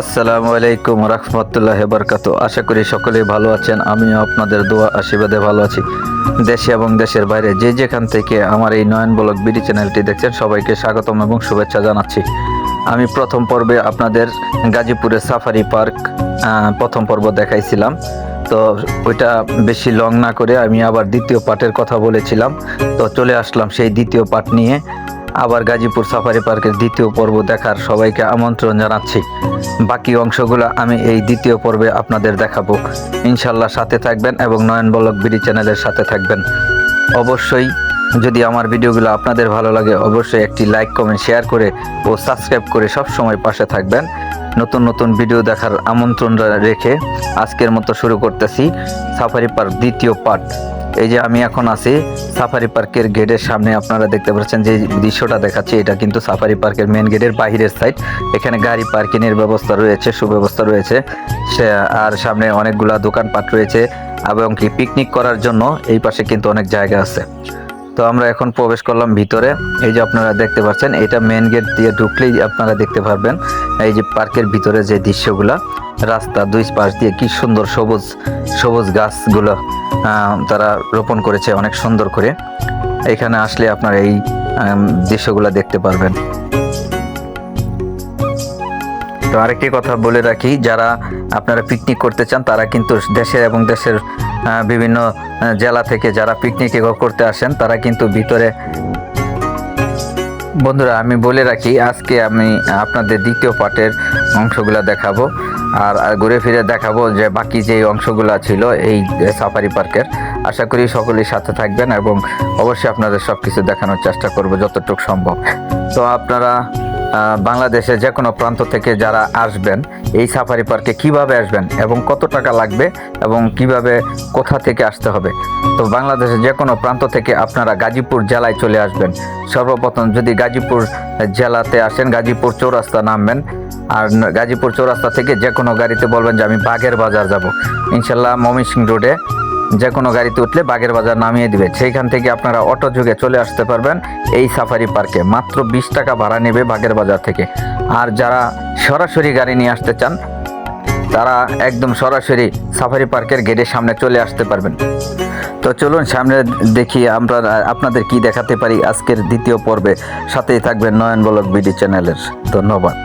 আসসালামু আলাইকুম রহমতুল্লাহি বারাকাতু। আশা করি সকলেই ভালো আছেন। আমিও আপনাদের দোয়া আশীর্বাদে ভালো আছি। দেশে এবং দেশের বাইরে যে যেখান থেকে আমার এই নয়ন ব্লগ বিডি চ্যানেলটি দেখছেন সবাইকে স্বাগতম এবং শুভেচ্ছা জানাচ্ছি। আমি প্রথম পর্বে আপনাদের গাজীপুরের সাফারি পার্ক প্রথম পর্ব দেখাইছিলাম। তো ওইটা বেশি লং না করে আমি আবার দ্বিতীয় পার্টের কথা বলেছিলাম। তো চলে আসলাম সেই দ্বিতীয় পার্ট নিয়ে। আবার গাজীপুর সাফারি পার্কের দ্বিতীয় পর্ব দেখার সবাইকে আমন্ত্রণ জানাচ্ছি। বাকি অংশগুলো আমি এই দ্বিতীয় পর্বে আপনাদের দেখাবো। ইনশাল্লাহ সাথে থাকবেন এবং নয়ন ব্লগ বিডি চ্যানেলের সাথে থাকবেন। অবশ্যই যদি আমার ভিডিওগুলো আপনাদের ভালো লাগে অবশ্যই একটি লাইক কমেন্ট শেয়ার করে ও সাবস্ক্রাইব করে সব সময় পাশে থাকবেন। নতুন নতুন ভিডিও দেখার আমন্ত্রণ রেখে আজকের মতো শুরু করতেছি সাফারি পার্ক দ্বিতীয় পার্ট। এই যে আমি এখন আছি সাফারি পার্কের গেটের সামনে। আপনারা দেখতে পাচ্ছেন যে দৃশ্যটা দেখাচ্ছি এটা কিন্তু সাফারি পার্কের মেন গেটের বাহিরের সাইড। এখানে গাড়ি পার্কিংয়ের ব্যবস্থা রয়েছে, সুব্যবস্থা রয়েছে। আর সামনে অনেকগুলা দোকানপাট রয়েছে এবং কি পিকনিক করার জন্য এই পাশে কিন্তু অনেক জায়গা আছে। তো আমরা এখন প্রবেশ করলাম ভিতরে। এই যে আপনারা দেখতে পাচ্ছেন এটা মেন গেট দিয়ে ঢুকলেই আপনারা দেখতে পারবেন এই যে পার্কের ভিতরে যে দৃশ্যগুলা, রাস্তা দুই পাশ দিয়ে কি সুন্দর সবুজ সবুজ গাছগুলো তারা রোপণ করেছে অনেক সুন্দর করে। এখানে আসলে আপনারা এই দৃশ্যগুলো দেখতে পারবেন। তো আরেকটি কথা বলে রাখি, যারা আপনারা পিকনিক করতে চান তারা কিন্তু দেশের এবং দেশের বিভিন্ন জেলা থেকে যারা পিকনিক করতে আসেন তারা কিন্তু ভিতরে। বন্ধুরা আমি বলে রাখি আজকে আমি আপনাদের দ্বিতীয় পার্টের অংশগুলো দেখাবো আর ঘুরে ফিরে দেখাবো যে বাকি যে অংশগুলো ছিল এই সাফারি পার্কের। আশা করি সকলেই সাথে থাকবেন এবং অবশ্যই আপনাদের সব কিছু দেখানোর চেষ্টা করব যতটুকু সম্ভব। তো আপনারা বাংলাদেশের যে কোনো প্রান্ত থেকে যারা আসবেন এই সাফারি পার্কে কিভাবে আসবেন এবং কত টাকা লাগবে এবং কিভাবে কোথা থেকে আসতে হবে। তো বাংলাদেশের যে কোনো প্রান্ত থেকে আপনারা গাজীপুর জেলায় চলে আসবেন। সর্বপ্রথম যদি গাজীপুর জেলাতে আসেন গাজীপুর চৌরাস্তা নামবেন। আর গাজীপুর চৌরাস্তা থেকে যে কোনো গাড়িতে বলবেন যে আমি বাগের বাজার যাব, ইনশাল্লাহ ময়মনসিংহ রোডে যে কোনো গাড়িতে উঠলে বাগের বাজার নামিয়ে দিবে। সেইখান থেকে আপনারা অটো যুগে চলে আসতে পারবেন এই সাফারি পার্কে। মাত্র 20 টাকা ভাড়া নেবে বাগের বাজার থেকে। আর যারা সরাসরি গাড়ি নিয়ে আসতে চান তারা একদম সরাসরি সাফারি পার্কের গেটের সামনে চলে আসতে পারবেন। তো চলুন সামনে দেখি আমরা আপনাদের কি দেখাতে পারি আজকের দ্বিতীয় পর্বে। সাথেই থাকবেন নয়ন ব্লগ বিডি চ্যানেলের। ধন্যবাদ।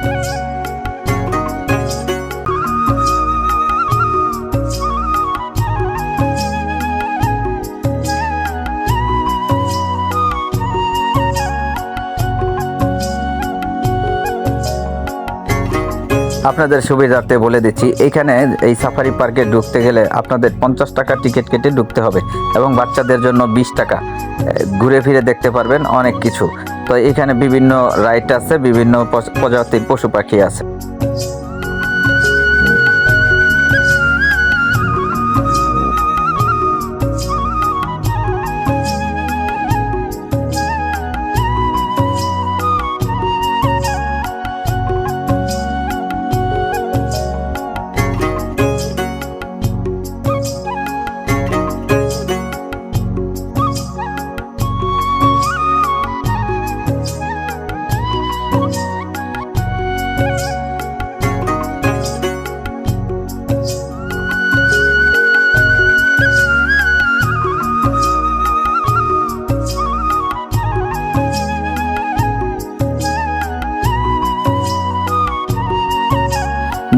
আপনাদের সুবিধার্থে বলে দিচ্ছি, এখানে এই সাফারি পার্কে ঢুকতে গেলে আপনাদের 50 টাকা টিকিট কেটে ঢুকতে হবে এবং বাচ্চাদের জন্য 20 টাকা। ঘুরে ফিরে দেখতে পারবেন অনেক কিছু। তো এখানে বিভিন্ন রাইড আছে, বিভিন্ন প্রজাতির পশু পাখি আছে।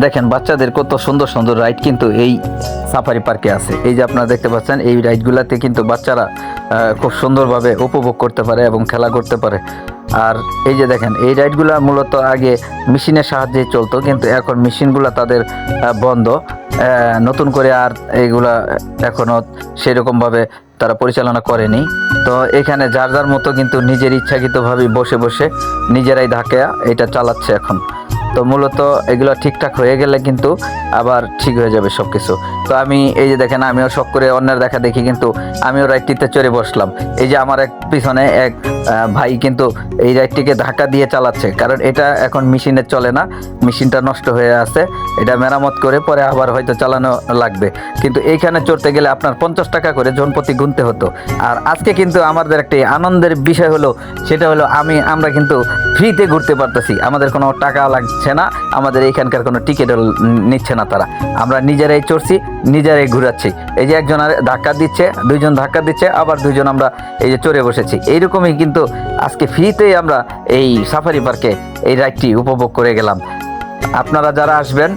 দেখেন বাচ্চাদের কত সুন্দর সুন্দর রাইড কিন্তু এই সাফারি পার্কে আছে। এই যে আপনারা দেখতে পাচ্ছেন এই রাইডগুলোতে কিন্তু বাচ্চারা খুব সুন্দরভাবে উপভোগ করতে পারে এবং খেলা করতে পারে। আর এই যে দেখেন এই রাইডগুলো মূলত আগে মেশিনের সাহায্যে চলতো, কিন্তু এখন মেশিনগুলো তাদের বন্ধ। নতুন করে আর এইগুলা এখনও সেরকমভাবে তারা পরিচালনা করেনি। তো এখানে যার যার মতো কিন্তু নিজের ইচ্ছাকৃতভাবে বসে বসে নিজেরাই ধাক্কা এটা চালাচ্ছে এখন। তো মূলত এগুলো ঠিকঠাক হয়ে গেলে কিন্তু আবার ঠিক হয়ে যাবে সব কিছু। তো আমি এই যে দেখেন আমিও শখ করে অন্যের দেখা দেখি কিন্তু আমিও রাইডটিতে চড়ে বসলাম। এই যে আমার এক পিছনে এক ভাই কিন্তু এই রাইডটিকে ধাক্কা দিয়ে চালাচ্ছে, কারণ এটা এখন মেশিনে চলে না, মেশিনটা নষ্ট হয়ে আছে। এটা মেরামত করে পরে আবার হয়তো চালানো লাগবে। কিন্তু এইখানে চড়তে গেলে আপনার 50 টাকা করে জনপ্রতি গুনতে হতো। আর আজকে কিন্তু আমাদের একটি আনন্দের বিষয় হলো, সেটা হলো আমরা কিন্তু ফ্রিতে ঘুরতে পারতেছি, আমাদের কোনো টাকা লাগছে আসে না, আমাদের এইখানকার কোনো টিকিট নিচ্ছে না তারা। আমরা নিজেরাই চড়ছি, নিজেরাই ঘুরাচ্ছি। এই যে একজন আর ধাক্কা দিচ্ছে, দুইজন ধাক্কা দিচ্ছে, আবার দুইজন আমরা এই যে চড়ে বসেছি। এইরকমই কিন্তু আজকে ফ্রিতেই আমরা এই সাফারি পার্কে এই রাইডটি উপভোগ করে গেলাম। আপনারা যারা আসবেন,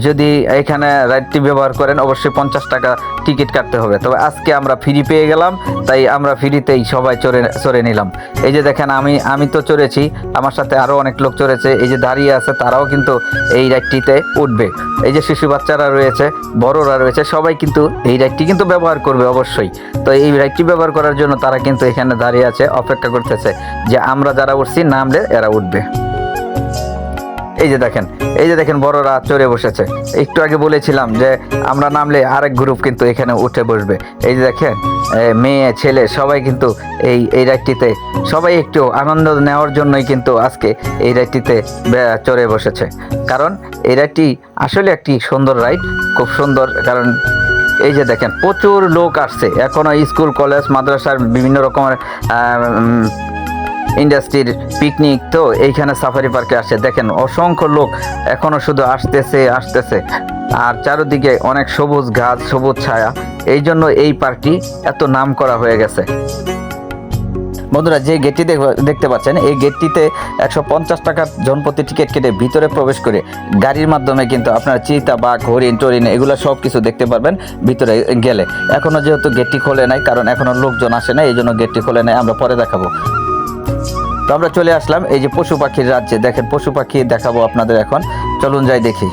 যদি এখানে রাইডটি ব্যবহার করেন, অবশ্যই 50 টাকা টিকিট কাটতে হবে। তবে আজকে আমরা ফ্রি পেয়ে গেলাম, তাই আমরা ফ্রিতেই সবাই চড়ে নিলাম। এই যে দেখেন, আমি তো চড়েছি, আমার সাথে আরও অনেক লোক চড়েছে। এই যে দাঁড়িয়ে আছে, তারাও কিন্তু এই রাইডটিতে উঠবে। এই যে শিশু বাচ্চারা রয়েছে, বড়রা রয়েছে, সবাই কিন্তু এই রাইডটি কিন্তু ব্যবহার করবে অবশ্যই। তো এই রাইডটি ব্যবহার করার জন্য তারা কিন্তু এখানে দাঁড়িয়ে আছে, অপেক্ষা করতেছে যে আমরা যারা উঠছি নামলে এরা উঠবে। এই যে দেখেন বড়রা চড়ে বসেছে। একটু আগে বলেছিলাম যে আমরা নামলে আরেক গ্রুপ কিন্তু এখানে উঠে বসবে। এই যে দেখেন, মেয়ে ছেলে সবাই কিন্তু এই রাইডটিতে, সবাই একটু আনন্দ নেওয়ার জন্যই কিন্তু আজকে এই রাইডটিতে চড়ে বসেছে। কারণ এই রাইডটি আসলে একটি সুন্দর রাইড, খুব সুন্দর। কারণ এই যে দেখেন, প্রচুর লোক আসছে এখনও, স্কুল কলেজ মাদ্রাসার বিভিন্ন রকমের ইন্ডাস্ট্রির পিকনিক তো এইখানে সাফারি পার্কে আসে। দেখেন অসংখ্য লোক এখনো শুধু আসতেছে। আর চারিদিকে অনেক সবুজ গাছ, সবুজ ছায়া, এই জন্য এই পার্কটি এত নাম করা হয়ে গেছে। বন্ধুরা, যে গেটটি দেখতে পাচ্ছেন, এই গেটটিতে 150 টাকা জনপ্রতি টিকিট কেটে ভিতরে প্রবেশ করে গাড়ির মাধ্যমে কিন্তু আপনার চিতা, বাঘ, হরিণ, টরিন এগুলো সব কিছু দেখতে পারবেন ভিতরে গেলে। এখনও যেহেতু গেটটি খোলে নাই, কারণ এখনও লোকজন আসে না, এই জন্য গেটটি খোলে নাই, আমরা পরে দেখাবো। তো আমরা চলে আসলাম এই যে পশু পাখির রাজ্যে। দেখেন, পশু পাখি দেখাবো আপনাদের এখন, চলুন যাই দেখি।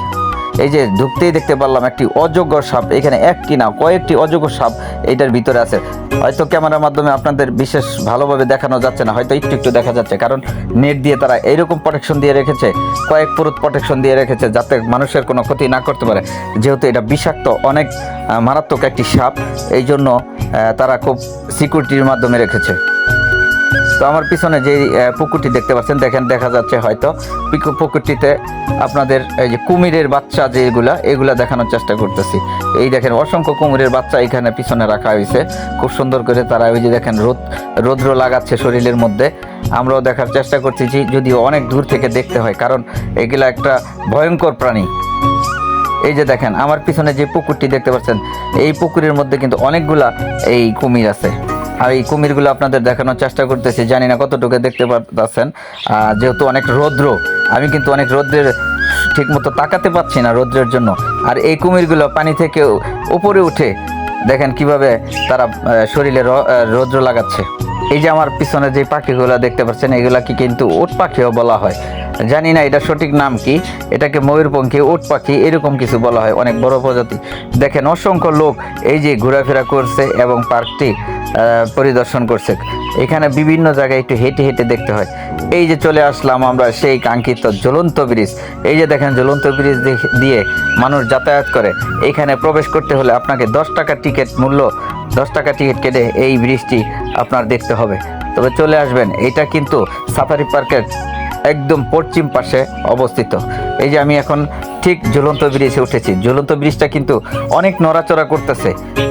এই যে ঢুকতেই দেখতে পারলাম একটি অজগর সাপ। এখানে একটি না, কয়েকটি অজগর সাপ এইটার ভিতরে আছে। হয়তো ক্যামেরার মাধ্যমে আপনাদের বিশেষ ভালোভাবে দেখানো যাচ্ছে না, হয়তো একটু দেখা যাচ্ছে, কারণ নেট দিয়ে তারা এইরকম প্রোটেকশন দিয়ে রেখেছে, কয়েক পুরুত প্রোটেকশন দিয়ে রেখেছে, যাতে মানুষের কোনো ক্ষতি না করতে পারে। যেহেতু এটা বিষাক্ত, অনেক মারাত্মক একটি সাপ, এই জন্য তারা খুব সিকিউরিটির মাধ্যমে রেখেছে। তো আমার পিছনে যে পুকুরটি দেখতে পাচ্ছেন, দেখেন দেখা যাচ্ছে হয়তো পুকুরটিতে আপনাদের এই যে কুমিরের বাচ্চা এগুলা দেখানোর চেষ্টা করতেছি। এই দেখেন অসংখ্য কুমিরের বাচ্চা এখানে পিছনে রাখা হয়েছে, খুব সুন্দর করে তারা ওই যে দেখেন রৌদ্র লাগাচ্ছে শরীরের মধ্যে। আমরাও দেখার চেষ্টা করতেছি, যদিও অনেক দূর থেকে দেখতে হয়, কারণ এগুলা একটা ভয়ঙ্কর প্রাণী। এই যে দেখেন আমার পিছনে যে পুকুরটি দেখতে পাচ্ছেন, এই পুকুরের মধ্যে কিন্তু অনেকগুলা এই কুমির আছে। আর এই কুমিরগুলো আপনাদের দেখানোর চেষ্টা করতেছি, জানি না কতটুকু দেখতে পাচ্ছেন, যেহেতু অনেক রৌদ্র, আমি কিন্তু অনেক রৌদ্রের ঠিকমতো তাকাতে পাচ্ছি না রৌদ্রের জন্য। আর এই কুমিরগুলো পানি থেকে উপরে উঠে দেখেন কিভাবে তারা শরীরে রৌদ্র লাগাচ্ছে। এই যে আমার পিছনে যে পাখিগুলো দেখতে পাচ্ছেন, এগুলাকে কিন্তু উট পাখিও বলা হয়। জানি না এটা সঠিক নাম কি, এটাকে ময়ূরপঙ্খী, উট পাখি এরকম কিছু বলা হয়, অনেক বড় প্রজাতি। দেখেন অসংখ্য লোক এই যে ঘোরাফেরা করছে এবং পার্কটি পরিদর্শন করছে। এখানে বিভিন্ন জায়গায় একটু হেঁটে হেঁটে দেখতে হয়। এই যে চলে আসলাম আমরা সেই কাঙ্ক্ষিত ঝুলন্ত ব্রিজ। এই যে দেখেন ঝুলন্ত ব্রিজ দিয়ে মানুষ যাতায়াত করে। এখানে প্রবেশ করতে হলে আপনাকে 10 টাকা টিকিট মূল্য, 10 টাকা টিকিট কেটে এই ব্রিজটি আপনার দেখতে হবে। তবে চলে আসবেন, এটা কিন্তু সাফারি পার্কের একদম পশ্চিম পাশে অবস্থিত। এই যে আমি এখন ঠিক ঝুলন্ত ব্রিজে উঠেছি। ঝুলন্ত ব্রিজটা কিন্তু অনেক নড়াচড়া করতেছে।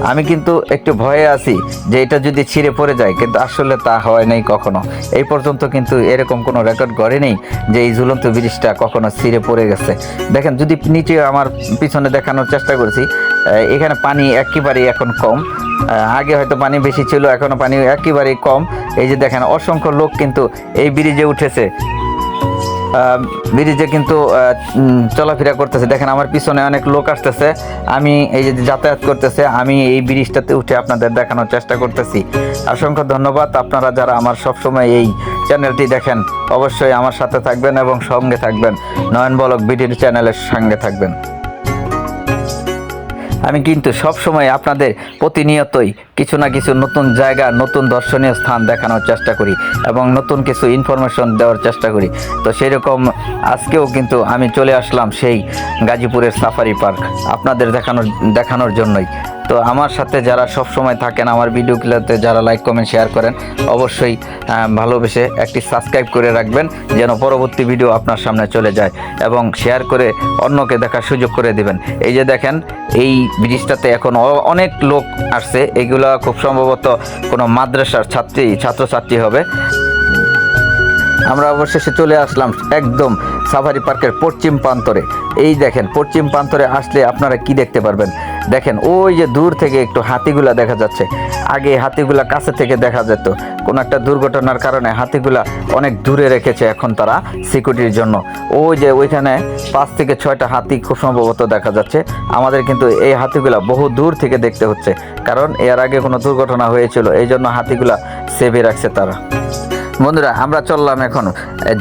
আমি কিন্তু একটু ভয়ে আছি যে এটা যদি ছিঁড়ে পড়ে যায়, কিন্তু আসলে তা হয় নাই কখনো। এই পর্যন্ত কিন্তু এরকম কোনো রেকর্ড করে নেই যে এই ঝুলন্ত ব্রিজটা কখনো ছিঁড়ে পড়ে গেছে। দেখেন, যদি নিচে আমার পিছনে দেখানোর চেষ্টা করছি, এখানে পানি একেবারেই এখন কম। আগে হয়তো পানি বেশি ছিল, এখনও পানি একেবারেই কম। এই যে দেখেন অসংখ্য লোক কিন্তু এই ব্রিজে উঠেছে, ব্রিজে কিন্তু চলাফেরা করতেছে। দেখেন আমার পিছনে অনেক লোক আসতেছে, আমি এই যে যাতায়াত করতেছে, আমি এই ব্রিজটাতে উঠে আপনাদের দেখানোর চেষ্টা করতেছি। অসংখ্য ধন্যবাদ আপনারা যারা আমার সবসময় এই চ্যানেলটি দেখেন, অবশ্যই আমার সাথে থাকবেন এবং সঙ্গে থাকবেন, নয়ন ব্লগ ভিডিও চ্যানেলের সঙ্গে থাকবেন। আমি কিন্তু সবসময় আপনাদের প্রতিনিয়তই কিছু না কিছু নতুন জায়গা, নতুন দর্শনীয় স্থান দেখানোর চেষ্টা করি এবং নতুন কিছু ইনফরমেশন দেওয়ার চেষ্টা করি। তো সেই রকম আজকেও কিন্তু আমি চলে আসলাম সেই গাজীপুরের সাফারি পার্ক আপনাদের দেখানোর জন্যই। তো আমার সাথে যারা সব সময় থাকেন, আমার ভিডিওগুলোতে যারা লাইক কমেন্ট শেয়ার করেন, অবশ্যই ভালোবেসে একটি সাবস্ক্রাইব করে রাখবেন, যেন পরবর্তী ভিডিও আপনার সামনে চলে যায়, এবং শেয়ার করে অন্যকে দেখার সুযোগ করে দিবেন। এই যে দেখেন এই ব্রিজটাতে এখন অনেক লোক আসছে, এগুলা খুব সম্ভবত কোনো মাদ্রাসার ছাত্রছাত্রী হবে। আমরা অবশেষে চলে আসলাম একদম সাফারি পার্কের পশ্চিম প্রান্তরে। এই দেখেন পশ্চিম প্রান্তরে আসলে আপনারা কি দেখতে পারবেন, দেখেন ওই যে দূর থেকে একটু হাতিগুলা দেখা যাচ্ছে। আগে হাতিগুলা কাছে থেকে দেখা যেত, কোনো একটা দুর্ঘটনার কারণে হাতিগুলা অনেক দূরে রেখেছে এখন তারা সিকিউরিটির জন্য। ওই যে ওইখানে 5 থেকে 6টা হাতি খুব সম্ভবত দেখা যাচ্ছে। আমাদের কিন্তু এই হাতিগুলা বহু দূর থেকে দেখতে হচ্ছে, কারণ এর আগে কোনো দুর্ঘটনা হয়েছিল, এই জন্য হাতিগুলা সেভে রাখছে তারা। বন্ধুরা, আমরা চললাম এখন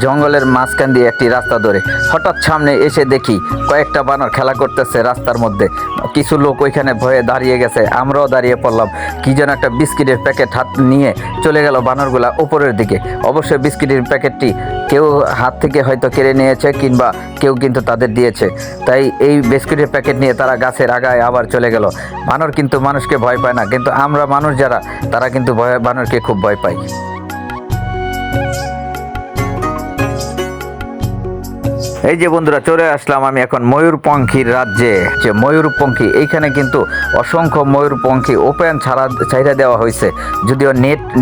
জঙ্গলের মাঝখান দিয়ে একটি রাস্তা ধরে। হঠাৎ সামনে এসে দেখি কয়েকটা বানর খেলা করতেছে রাস্তার মধ্যে। কিছু লোক ওইখানে ভয়ে দাঁড়িয়ে গেছে, আমরাও দাঁড়িয়ে পড়লাম। কি যেন একটা বিস্কিটের প্যাকেট হাত নিয়ে চলে গেল বানরগুলা উপরের দিকে। অবশ্যই বিস্কিটের প্যাকেটটি কেউ হাত থেকে হয়তো কেড়ে নিয়েছে, কিংবা কেউ কিন্তু তাদের দিয়েছে। তাই এই বিস্কিটের প্যাকেট নিয়ে তারা গাছের আগায় আবার চলে গেল। বানর কিন্তু মানুষকে ভয় পায় না, কিন্তু আমরা মানুষ যারা, তারা কিন্তু বানরকে খুব ভয় পাই। এই যে বন্ধুরা, চলে আসলাম আমি এখন ময়ূরপঙ্খীর রাজ্যে। যে ময়ূরপঙ্খী, এইখানে কিন্তু অসংখ্য ময়ূরপঙ্খী ওপেন ছাইড়া দেওয়া হয়েছে। যদিও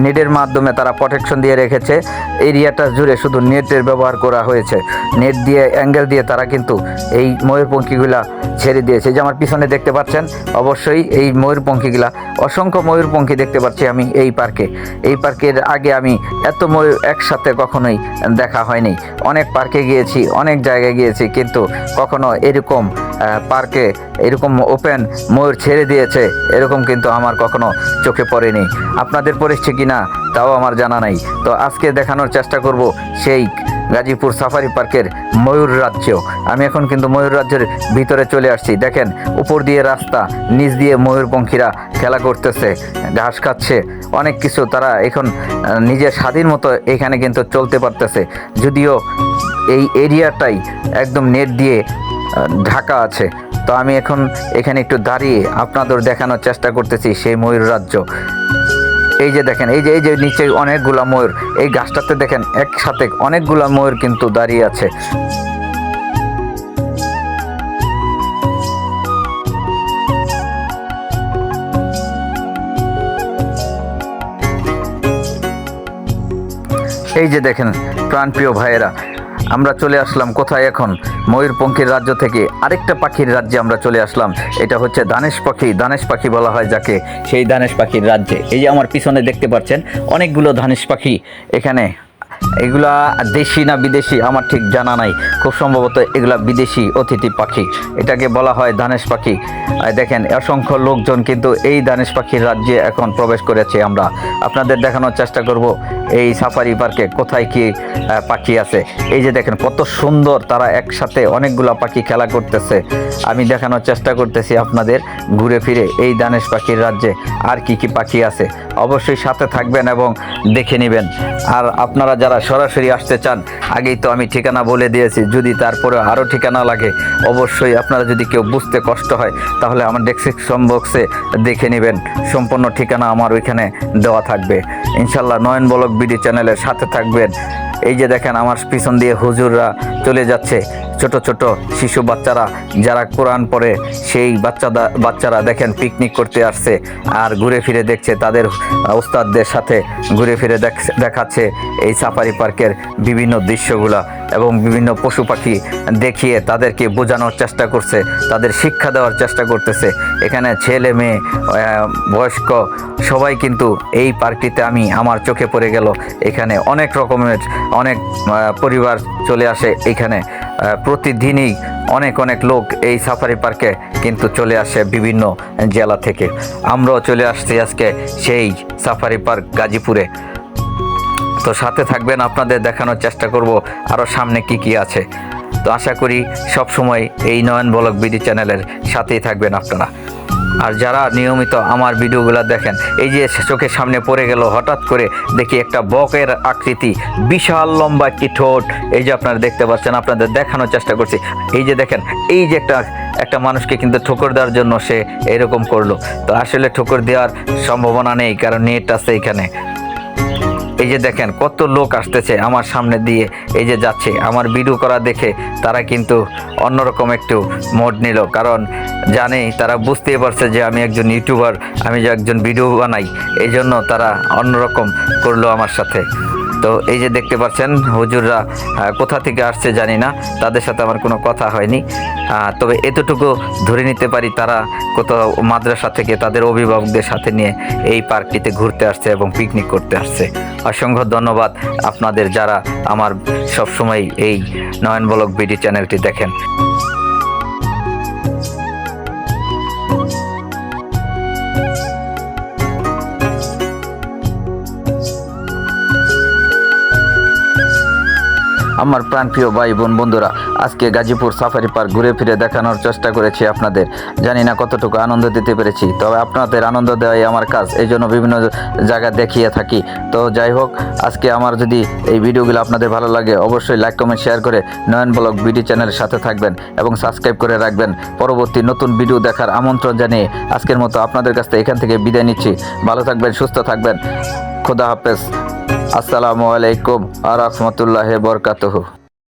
নেটের মাধ্যমে তারা প্রোটেকশন দিয়ে রেখেছে, এরিয়াটা জুড়ে শুধু নেটের ব্যবহার করা হয়েছে। নেট দিয়ে অ্যাঙ্গেল দিয়ে তারা কিন্তু এই ময়ূরপঙ্খীগুলা ছেড়ে দিয়েছে। যে আমার পিছনে দেখতে পাচ্ছেন, অবশ্যই এই ময়ূরপঙ্খীগুলা, অসংখ্য ময়ূরপঙ্খী দেখতে পাচ্ছি আমি এই পার্কে। এই পার্কের আগে আমি এত ময়ূর একসাথে কখনোই দেখা হয়নি। অনেক পার্কে গিয়েছি, অনেক জায়গায় গিয়েছি, কিন্তু কখনো এরকম পার্কে এরকম ওপেন ময়ূর ছেড়ে দিয়েছে এরকম কিন্তু আমার কখনো চোখে পড়েনি। আপনাদের পড়েছে কি না তাও আমার জানা নাই। তো আজকে দেখানোর চেষ্টা করব সেই গাজীপুর সাফারি পার্কের ময়ূর রাজ্য। আমি এখন কিন্তু ময়ূর রাজ্যের ভিতরে চলে আসছি। দেখেন উপর দিয়ে রাস্তা, নিচ দিয়ে ময়ূরপঙ্খীরা খেলা করতেছে, ঘাস খাচ্ছে, অনেক কিছু। তারা এখন নিজের স্বাধীন মতো এখানে কিন্তু চলতে পারতেছে। যদিও এই এরিয়াটাই একদম নেট দিয়ে ঢাকা আছে। তো আমি এখন এখানে একটু দাঁড়িয়ে আপনাদের দেখানোর চেষ্টা করতেছি সেই ময়ূর রাজ্য। এই যে দেখেন, এই যে নিচে অনেকগুলা ময়ূর, এই গাছটাতে দেখেন একসাথে অনেকগুলা ময়ূর কিন্তু দাঁড়িয়ে আছে। এই যে দেখেন প্রাণপ্রিয় ভাইয়েরা, আমরা চলে আসলাম কোথায় এখন? ময়ূরপঙ্খীর রাজ্য থেকে আরেকটা পাখির রাজ্যে আমরা চলে আসলাম। এটা হচ্ছে দানেশ পাখি। দানেশ পাখি বলা হয় যাকে, সেই দানেশ পাখির রাজ্যে। এই যে আমার পিছনে দেখতে পাচ্ছেন অনেকগুলো দানেশ পাখি এখানে। এগুলা দেশি না বিদেশি আমার ঠিক জানা নাই, খুব সম্ভবত এগুলা বিদেশি অতিথি পাখি, এটাকে বলা হয় দানেশ পাখি। দেখেন অসংখ্য লোকজন কিন্তু এই দানেশ পাখির রাজ্যে এখন প্রবেশ করেছে। আমরা আপনাদের দেখানোর চেষ্টা করব এই সাফারি পার্কে কোথায় কি পাখি আছে। এই যে দেখেন কত সুন্দর, তারা একসাথে অনেকগুলা পাখি খেলা করতেছে। আমি দেখানোর চেষ্টা করতেছি আপনাদের ঘুরে ফিরে এই দানেশ পাখির রাজ্যে আর কি কি পাখি আছে। অবশ্যই সাথে থাকবেন এবং দেখে নেবেন। আর আপনারা যারা সরাসরি আসতে চান, আগেই তো আমি ঠিকানা বলে দিয়েছি, যদি তারপরে আরও ঠিকানা লাগে অবশ্যই আপনারা যদি কেউ বুঝতে কষ্ট হয় তাহলে আমার ডেসক্রিপশন বক্সে দেখে নেবেন, সম্পূর্ণ ঠিকানা আমার ওইখানে দেওয়া থাকবে। ইনশাল্লাহ নয়ন ব্লগ বিডি চ্যানেলের সাথে থাকবেন। এই যে দেখেন আমার পিছন দিয়ে হুজুররা চলে যাচ্ছে, ছোট ছোট শিশু বাচ্চারা যারা কোরআন পড়ে সেই বাচ্চারা দেখেন পিকনিক করতে আসছে আর ঘুরে ফিরে দেখছে, তাদের উস্তাদদের সাথে ঘুরে ফিরে দেখাচ্ছে এই সাফারি পার্কের বিভিন্ন দৃশ্যগুলা এবং বিভিন্ন পশু পাখি দেখিয়ে তাদেরকে বোঝানোর চেষ্টা করছে, তাদের শিক্ষা দেওয়ার চেষ্টা করতেছে। এখানে ছেলে মেয়ে বয়স্ক সবাই কিন্তু এই পার্কটিতে আমার চোখে পড়ে গেল। এখানে অনেক রকমের অনেক পরিবার চলে আসে এখানে। প্রতিদিনই অনেক লোক এই সাফারি পার্কে কিন্তু চলে আসে বিভিন্ন জেলা থেকে। আমরাও চলে আসছি আজকে সেই সাফারি পার্ক গাজীপুরে। তো সাথে থাকবেন, আপনাদের দেখানোর চেষ্টা করব আরও সামনে কি কি আছে। তো আশা করি সব সময় এই নয়ন ব্লগ বিডি চ্যানেলের সাথেই থাকবেন আপনারা। আর যারা নিয়মিত আমার ভিডিওগুলো দেখেন, এই যে চোখের সামনে পড়ে গেল হঠাৎ করে দেখি একটা বকের আকৃতি, বিশাল লম্বা একটি ঠোঁট। এই যে আপনারা দেখতে পাচ্ছেন, আপনাদের দেখানোর চেষ্টা করছি। এই যে দেখেন, এই যে একটা মানুষকে কিন্তু ঠোকর দেওয়ার জন্য সে এরকম করলো। তো আসলে ঠোকর দেওয়ার সম্ভাবনা নেই, কারণ নেট আছে এখানে। এই যে দেখেন কত লোক আসতেছে আমার সামনে দিয়ে, এই যে যাচ্ছে। আমার ভিডিও করা দেখে তারা কিন্তু অন্যরকম একটু মোড নিল, কারণ জানে, তারা বুঝতেই পারছে যে আমি একজন ইউটিউবার, আমি যে একজন ভিডিও বানাই, এই জন্য তারা অন্যরকম করলো আমার সাথে। তো এই যে দেখতে পাচ্ছেন হুজুররা কোথা থেকে আসছে জানি না, তাদের সাথে আমার কোনো কথা হয়নি। তবে এতটুকু ধরে নিতে পারি তারা কোথাও মাদ্রাসা থেকে তাদের অভিভাবকদের সাথে নিয়ে এই পার্কটিতে ঘুরতে আসছে এবং পিকনিক করতে আসছে। অসংখ্য ধন্যবাদ আপনাদের যারা আমার সবসময় এই নয়ন ব্লগ বিডি চ্যানেলটি দেখেন। আমার প্রাণপ্রিয় ভাই বোন বন্ধুরা, আজকে গাজীপুর সাফারি পার্ক ঘুরে ফিরে দেখানোর চেষ্টা করেছি আপনাদের। জানি না কতটুকু আনন্দ দিতে পেরেছি, তবে আপনাদের আনন্দ দেওয়াই আমার কাজ, এই জন্য বিভিন্ন জায়গা দেখিয়ে থাকি। তো যাই হোক, আজকে আমার যদি এই ভিডিওগুলো আপনাদের ভালো লাগে অবশ্যই লাইক কমেন্ট শেয়ার করে নয়ন ব্লগ বিডি চ্যানেলের সাথে থাকবেন এবং সাবস্ক্রাইব করে রাখবেন। পরবর্তী নতুন ভিডিও দেখার আমন্ত্রণ জানিয়ে আজকের মতো আপনাদের কাছ থেকে এখান থেকে বিদায় নিচ্ছি। ভালো থাকবেন, সুস্থ থাকবেন। খোদা হাফেজ। আসসালামু আলাইকুম ওয়া রাহমাতুল্লাহি ওয়া বারাকাতুহু।